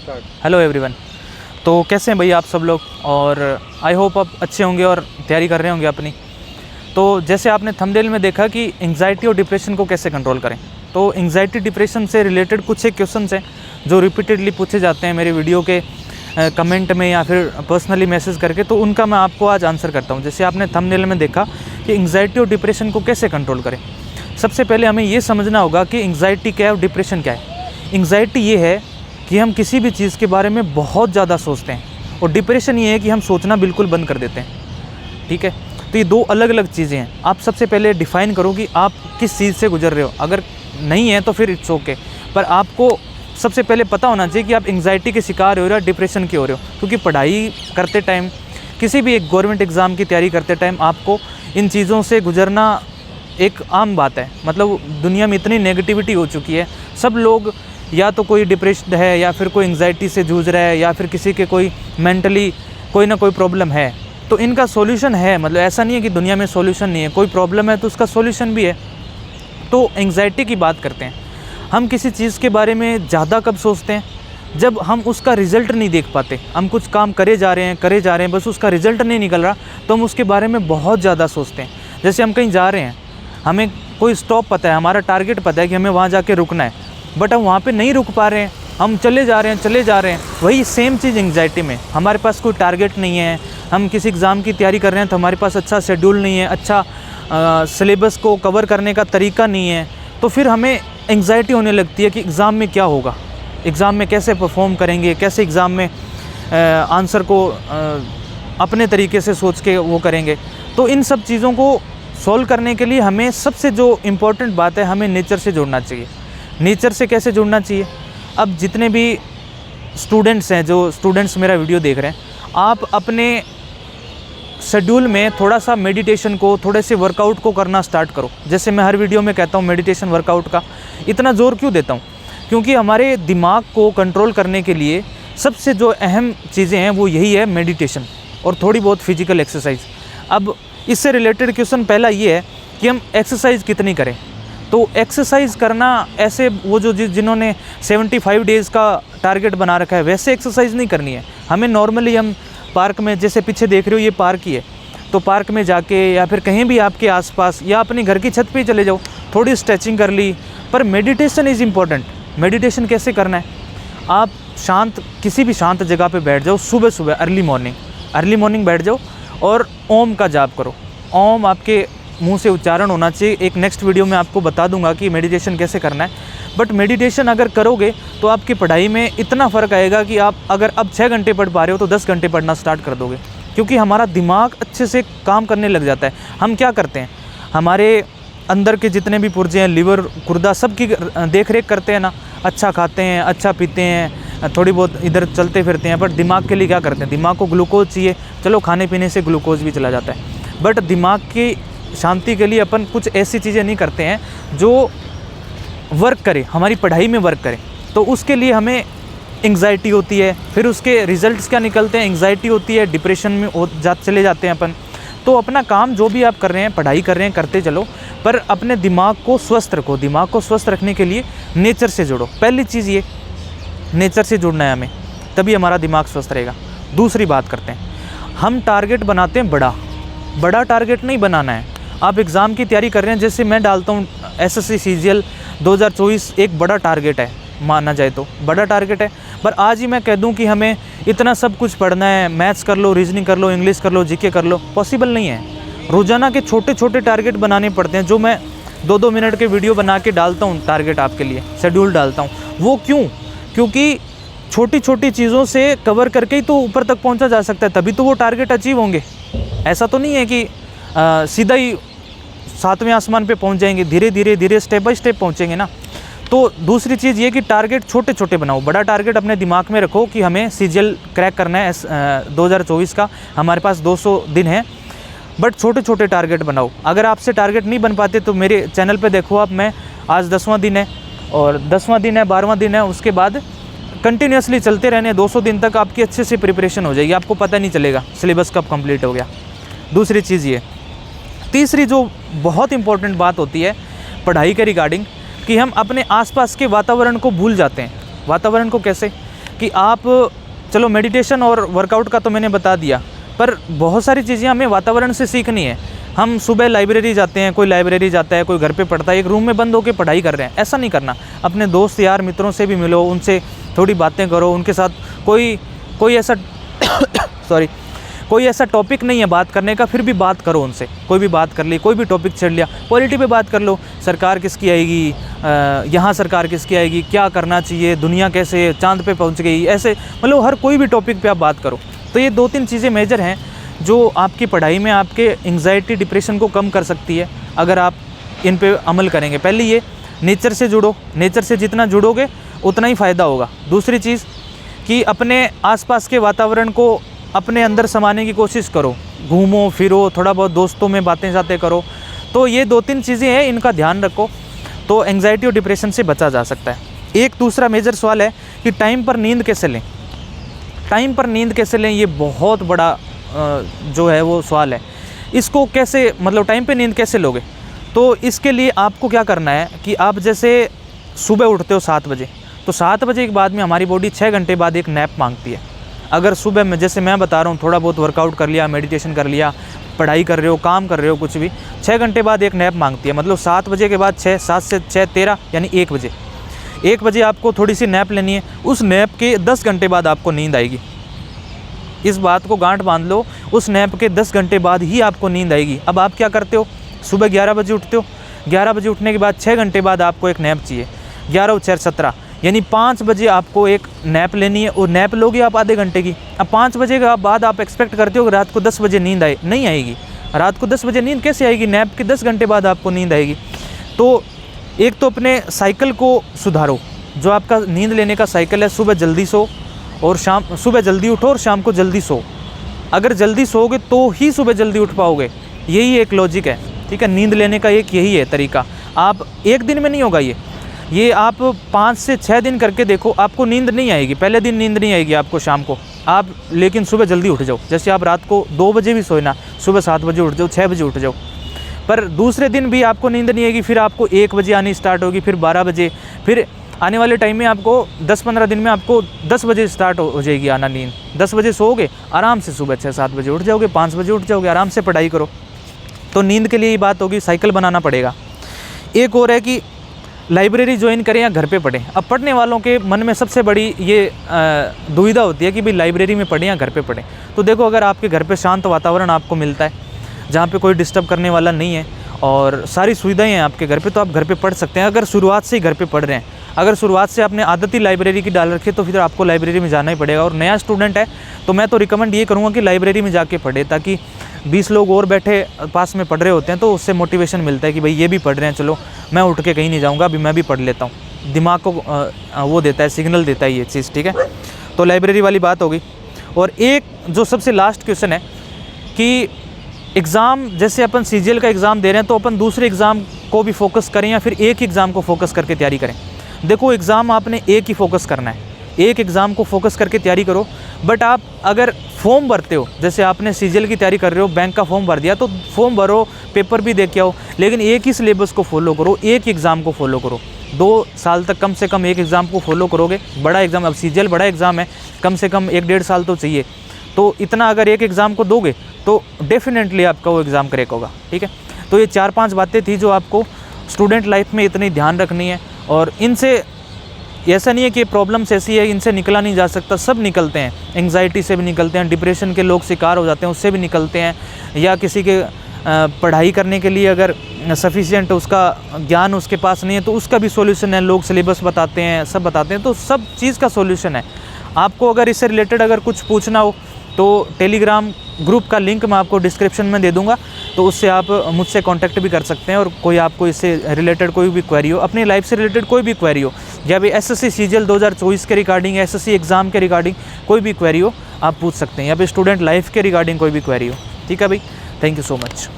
Hello everyone. तो कैसे हैं भैया आप सब लोग, और आई होप आप अच्छे होंगे और तैयारी कर रहे होंगे अपनी। तो जैसे आपने थंबनेल में देखा कि एंग्जाइटी और डिप्रेशन को कैसे कंट्रोल करें, तो एंग्जाइटी डिप्रेशन से रिलेटेड कुछ एक क्वेश्चंस हैं जो रिपीटेडली पूछे जाते हैं मेरे वीडियो के कमेंट में या फिर पर्सनली मैसेज करके, तो उनका मैं आपको आज आंसर करता हूँ। जैसे आपने थंबनेल में देखा कि एंग्जाइटी और डिप्रेशन को कैसे कंट्रोल करें। सबसे पहले हमें ये समझना होगा कि एंग्जाइटी क्या है और डिप्रेशन क्या है। एंग्जाइटी ये है कि हम किसी भी चीज़ के बारे में बहुत ज़्यादा सोचते हैं, और डिप्रेशन ये है कि हम सोचना बिल्कुल बंद कर देते हैं। ठीक है, तो ये दो अलग अलग चीज़ें हैं। आप सबसे पहले डिफ़ाइन करो कि आप किस चीज़ से गुजर रहे हो। अगर नहीं है तो फिर इट्स ओके, पर आपको सबसे पहले पता होना चाहिए कि आप एंग्जाइटी के शिकार हो रहे हो या डिप्रेशन के हो रहे हो। क्योंकि पढ़ाई करते टाइम, किसी भी एक गवर्नमेंट एग्ज़ाम की तैयारी करते टाइम आपको इन चीज़ों से गुजरना एक आम बात है। मतलब दुनिया में इतनी नेगेटिविटी हो चुकी है, सब लोग या तो कोई डिप्रेशन है या फिर कोई एंग्जाइटी से जूझ रहा है या फिर किसी के कोई मेंटली कोई ना कोई प्रॉब्लम है। तो इनका सॉल्यूशन है, मतलब ऐसा नहीं है कि दुनिया में सॉल्यूशन नहीं है। कोई प्रॉब्लम है तो उसका सॉल्यूशन भी है। तो एंग्जाइटी की बात करते हैं। हम किसी चीज़ के बारे में ज़्यादा कब सोचते हैं? जब हम उसका रिज़ल्ट नहीं देख पाते। हम कुछ काम करे जा रहे हैं, बस उसका रिज़ल्ट नहीं निकल रहा, तो हम उसके बारे में बहुत ज़्यादा सोचते हैं। जैसे हम कहीं जा रहे हैं, हमें कोई स्टॉप पता है, हमारा टारगेट पता है कि हमें वहाँ जाके रुकना है, बट हम वहाँ पे नहीं रुक पा रहे हैं, हम चले जा रहे हैं। वही सेम चीज़ एंग्जाइटी में, हमारे पास कोई टारगेट नहीं है, हम किसी एग्ज़ाम की तैयारी कर रहे हैं तो हमारे पास अच्छा शेड्यूल नहीं है, अच्छा सिलेबस को कवर करने का तरीका नहीं है, तो फिर हमें एंग्जाइटी होने लगती है कि एग्ज़ाम में क्या होगा, एग्ज़ाम में कैसे परफॉर्म करेंगे, कैसे एग्ज़ाम में आंसर को अपने तरीके से सोच के वो करेंगे। तो इन सब चीज़ों को सॉल्व करने के लिए हमें सबसे जो इम्पोर्टेंट बात है, हमें नेचर से जुड़ना चाहिए। नेचर से कैसे जुड़ना चाहिए? अब जितने भी स्टूडेंट्स हैं, जो स्टूडेंट्स मेरा वीडियो देख रहे हैं, आप अपने शेड्यूल में थोड़ा सा मेडिटेशन को, थोड़े से वर्कआउट को करना स्टार्ट करो। जैसे मैं हर वीडियो में कहता हूँ मेडिटेशन वर्कआउट का इतना ज़ोर क्यों देता हूँ? क्योंकि हमारे दिमाग को कंट्रोल करने के लिए सबसे जो अहम चीज़ें हैं वो यही है, मेडिटेशन और थोड़ी बहुत फिजिकल एक्सरसाइज। अब इससे रिलेटेड क्वेश्चन पहला ये है कि हम एक्सरसाइज कितनी करें। तो एक्सरसाइज करना ऐसे वो जो जिन्होंने 75 डेज़ का टारगेट बना रखा है वैसे एक्सरसाइज नहीं करनी है। हमें नॉर्मली हम पार्क में, जैसे पीछे देख रहे हो ये पार्क ही है, तो पार्क में जाके या फिर कहीं भी आपके आसपास या अपने घर की छत पे ही चले जाओ, थोड़ी स्ट्रेचिंग कर ली। पर मेडिटेशन इज़ इम्पॉर्टेंट। मेडिटेशन कैसे करना है? आप किसी भी शांत जगह पे बैठ जाओ, सुबह अर्ली मॉर्निंग बैठ जाओ और ओम का जाप करो। ओम आपके मुंह से उच्चारण होना चाहिए। एक नेक्स्ट वीडियो में आपको बता दूंगा कि मेडिटेशन कैसे करना है। बट मेडिटेशन अगर करोगे तो आपकी पढ़ाई में इतना फ़र्क आएगा कि आप अगर अब 6 घंटे पढ़ पा रहे हो तो 10 घंटे पढ़ना स्टार्ट कर दोगे, क्योंकि हमारा दिमाग अच्छे से काम करने लग जाता है। हम क्या करते हैं, हमारे अंदर के जितने भी पुर्जे हैं, लिवर, गुर्दा, सब की देख रेख करते हैं ना। अच्छा खाते हैं, अच्छा पीते हैं, थोड़ी बहुत इधर चलते फिरते हैं, बट दिमाग के लिए क्या करते हैं? दिमाग को ग्लूकोज चाहिए। चलो खाने पीने से ग्लूकोज भी चला जाता है, बट दिमाग की शांति के लिए अपन कुछ ऐसी चीज़ें नहीं करते हैं जो वर्क करे, हमारी पढ़ाई में वर्क करे। तो उसके लिए हमें एंग्जाइटी होती है, फिर उसके रिजल्ट्स क्या निकलते हैं? एंग्जाइटी होती है, डिप्रेशन में चले जाते हैं अपन। तो अपना काम जो भी आप कर रहे हैं, पढ़ाई कर रहे हैं, करते चलो, पर अपने दिमाग को स्वस्थ रखो। दिमाग को स्वस्थ रखने के लिए नेचर से जुड़ो। पहली चीज़ ये, नेचर से जुड़ना है हमें, तभी हमारा दिमाग स्वस्थ रहेगा। दूसरी बात करते हैं, हम टारगेट बनाते हैं बड़ा टारगेट नहीं बनाना है। आप एग्ज़ाम की तैयारी कर रहे हैं, जैसे मैं डालता हूँ एसएससी सीजीएल 2024 एक बड़ा टारगेट है, माना जाए तो बड़ा टारगेट है। पर आज ही मैं कह दूं कि हमें इतना सब कुछ पढ़ना है, मैथ्स कर लो, रीजनिंग कर लो, इंग्लिश कर लो, जीके कर लो, पॉसिबल नहीं है। रोज़ाना के छोटे छोटे टारगेट बनाने पड़ते हैं, जो मैं 2-2 मिनट के वीडियो बना के डालता हूँ टारगेट आपके लिए, शेड्यूल डालता हूँ। वो क्यों? क्योंकि छोटी छोटी चीज़ों से कवर करके ही तो ऊपर तक पहुँचा जा सकता है, तभी तो वो टारगेट अचीव होंगे। ऐसा तो नहीं है कि सीधा ही 7वें आसमान पे पहुंच जाएंगे। धीरे धीरे स्टेप बाय स्टेप पहुंचेंगे ना। तो दूसरी चीज़ ये कि टारगेट छोटे छोटे बनाओ। बड़ा टारगेट अपने दिमाग में रखो कि हमें सीजीएल क्रैक करना है 2024 का, हमारे पास 200 दिन है, बट छोटे छोटे टारगेट बनाओ। अगर आपसे टारगेट नहीं बन पाते तो मेरे चैनल पे देखो आप, मैं आज 10वां दिन है और 10वां दिन है, 12वां दिन है, उसके बाद कंटिन्यूसली चलते रहने 200 दिन तक आपकी अच्छे से प्रिपरेशन हो जाएगी, आपको पता नहीं चलेगा सिलेबस कब कंप्लीट हो गया। दूसरी चीज़ ये। तीसरी जो बहुत इंपॉर्टेंट बात होती है पढ़ाई के रिगार्डिंग, कि हम अपने आसपास के वातावरण को भूल जाते हैं। वातावरण को कैसे? कि आप चलो मेडिटेशन और वर्कआउट का तो मैंने बता दिया, पर बहुत सारी चीज़ें हमें वातावरण से सीखनी है। हम सुबह लाइब्रेरी जाते हैं, कोई लाइब्रेरी जाता है, कोई घर पे पढ़ता है, एक रूम में बंद होकर पढ़ाई कर रहे हैं, ऐसा नहीं करना। अपने दोस्त यार मित्रों से भी मिलो, उनसे थोड़ी बातें करो, उनके साथ कोई ऐसा सॉरी कोई ऐसा टॉपिक नहीं है बात करने का, फिर भी बात करो उनसे। कोई भी बात कर ली, कोई भी टॉपिक छेड़ लिया, पॉलिटी पे बात कर लो, सरकार किसकी आएगी, यहाँ सरकार किसकी आएगी, क्या करना चाहिए, दुनिया कैसे चांद पे पहुँच गई, ऐसे मतलब हर कोई भी टॉपिक पे आप बात करो। तो ये 2-3 चीज़ें मेजर हैं जो आपकी पढ़ाई में आपके एंग्जाइटी डिप्रेशन को कम कर सकती है, अगर आप इन पे अमल करेंगे। पहले ये नेचर से जुड़ो, नेचर से जितना जुड़ोगे उतना ही फ़ायदा होगा। दूसरी चीज़ कि अपने आसपास के वातावरण को अपने अंदर समाने की कोशिश करो, घूमो फिरो, थोड़ा बहुत दोस्तों में बातें करो। तो ये 2-3 चीज़ें हैं, इनका ध्यान रखो तो एंग्जाइटी और डिप्रेशन से बचा जा सकता है। एक दूसरा मेजर सवाल है कि टाइम पर नींद कैसे लें। टाइम पर नींद कैसे लें, ये बहुत बड़ा जो है वो सवाल है। इसको कैसे मतलब टाइम पे नींद कैसे लोगे, तो इसके लिए आपको क्या करना है कि आप जैसे सुबह उठते हो 7 बजे, तो 7 बजे के बाद में हमारी बॉडी 6 घंटे बाद एक नैप मांगती है। अगर सुबह में जैसे मैं बता रहा हूँ थोड़ा बहुत वर्कआउट कर लिया, मेडिटेशन कर लिया, पढ़ाई कर रहे हो, काम कर रहे हो, कुछ भी, 6 घंटे बाद एक नैप मांगती है। मतलब 7 बजे के बाद 7 से 6 13 यानी 1 बजे 1 बजे आपको थोड़ी सी नैप लेनी है। उस नैप के 10 घंटे बाद आपको नींद आएगी। इस बात को गांठ बांध लो, उस नैप के 10 घंटे बाद ही आपको नींद आएगी। अब आप क्या करते हो, सुबह 11 बजे उठते हो, 11 बजे उठने के बाद 6 घंटे बाद आपको एक नैप चाहिए, 11 और 4 17 यानी 5 बजे आपको एक नैप लेनी है। और नैप लोगे आप आधे घंटे की। अब 5 बजे के बाद आप एक्सपेक्ट करते हो कि रात को 10 बजे नींद आए, नहीं आएगी। रात को 10 बजे नींद कैसे आएगी, नैप के 10 घंटे बाद आपको नींद आएगी। तो एक तो अपने साइकिल को सुधारो, जो आपका नींद लेने का साइकिल है, सुबह जल्दी सो और सुबह जल्दी उठो और शाम को जल्दी सो। अगर जल्दी सोओगे तो ही सुबह जल्दी उठ पाओगे, यही एक लॉजिक है, ठीक है। नींद लेने का एक यही है तरीका। आप एक दिन में नहीं होगा ये आप 5 से 6 दिन करके देखो, आपको नींद नहीं आएगी। पहले दिन नींद नहीं आएगी आपको शाम को, आप लेकिन सुबह जल्दी उठ जाओ। जैसे आप रात को 2 बजे भी सोए ना, सुबह 7 बजे उठ जाओ, 6 बजे उठ जाओ। पर दूसरे दिन भी आपको नींद नहीं आएगी, फिर आपको 1 बजे आनी स्टार्ट होगी, फिर 12 बजे, फिर आने वाले टाइम में आपको 10-15 दिन में आपको 10 बजे स्टार्ट हो जाएगी आना नींद। 10 बजे सोओगे, आराम से सुबह 6-7 बजे उठ जाओगे, 5 बजे उठ जाओगे, आराम से पढ़ाई करो। तो नींद के लिए ये बात होगी, साइकिल बनाना पड़ेगा। एक और है कि लाइब्रेरी ज्वाइन करें या घर पे पढ़ें। अब पढ़ने वालों के मन में सबसे बड़ी ये दुविधा होती है कि भाई लाइब्रेरी में पढ़ें या घर पे पढ़ें। तो देखो, अगर आपके घर पे शांत वातावरण आपको मिलता है, जहाँ पे कोई डिस्टर्ब करने वाला नहीं है और सारी सुविधाएं हैं आपके घर पे, तो आप घर पे पढ़ सकते हैं। अगर शुरुआत से ही घर पे पढ़ रहे हैं, अगर शुरुआत से आपने आदत ही लाइब्रेरी की डाल रखी है, तो फिर आपको लाइब्रेरी में जाना ही पड़ेगा। और नया स्टूडेंट है तो मैं तो रिकमेंड ये करूँगा कि लाइब्रेरी में जाके पढ़े, ताकि 20 लोग और बैठे पास में पढ़ रहे होते हैं तो उससे मोटिवेशन मिलता है कि भाई ये भी पढ़ रहे हैं, चलो मैं उठ के कहीं नहीं जाऊँगा, अभी मैं भी पढ़ लेता हूँ। दिमाग को वो देता है, सिग्नल देता है ये चीज़, ठीक है। तो लाइब्रेरी वाली बात होगी। और एक जो सबसे लास्ट क्वेश्चन है कि एग्ज़ाम, जैसे अपन CGL का एग्ज़ाम दे रहे हैं तो अपन दूसरे एग्ज़ाम को भी फोकस करें या फिर एक एग्ज़ाम को फोकस करके तैयारी करें। देखो, एग्ज़ाम आपने एक ही फोकस करना है, एक एग्ज़ाम को फोकस करके तैयारी करो। बट आप अगर फॉर्म भरते हो, जैसे आपने CGL की तैयारी कर रहे हो, बैंक का फॉर्म भर दिया, तो फॉर्म भरो, पेपर भी दे के आओ, लेकिन एक ही सिलेबस को फॉलो करो, एक एग्ज़ाम को फॉलो करो। 2 साल तक कम से कम एक एग्ज़ाम को फॉलो करोगे। बड़ा एग्ज़ाम, अब CGL बड़ा एग्ज़ाम है, कम से कम 1-1.5 साल तो चाहिए। तो इतना अगर एक एग्ज़ाम को दोगे तो डेफिनेटली आपका वो एग्ज़ाम क्रैक होगा, ठीक है। तो ये 4-5 बातें थी जो आपको स्टूडेंट लाइफ में इतनी ध्यान रखनी है। और इनसे ऐसा नहीं है कि प्रॉब्लम्स ऐसी है इनसे निकला नहीं जा सकता, सब निकलते हैं। एंग्जाइटी से भी निकलते हैं, डिप्रेशन के लोग शिकार हो जाते हैं उससे भी निकलते हैं, या किसी के पढ़ाई करने के लिए अगर सफिशिएंट उसका ज्ञान उसके पास नहीं है तो उसका भी सॉल्यूशन है। लोग सिलेबस बताते हैं, सब बताते हैं, तो सब चीज़ का सॉल्यूशन है। आपको अगर इससे रिलेटेड अगर कुछ पूछना हो तो टेलीग्राम ग्रुप का लिंक मैं आपको डिस्क्रिप्शन में दे दूंगा, तो उससे आप मुझसे कांटेक्ट भी कर सकते हैं। और कोई आपको इससे रिलेटेड कोई भी क्वेरी हो, अपनी लाइफ से रिलेटेड कोई भी क्वेरी हो, या भी SSC CGL 2024 के रिगार्डिंग, SSC एग्ज़ाम के रिगार्डिंग कोई भी क्वेरी हो, आप पूछ सकते हैं, या फिर स्टूडेंट लाइफ के रिगार्डिंग कोई भी क्वेरी हो, ठीक है भाई। Thank you so much.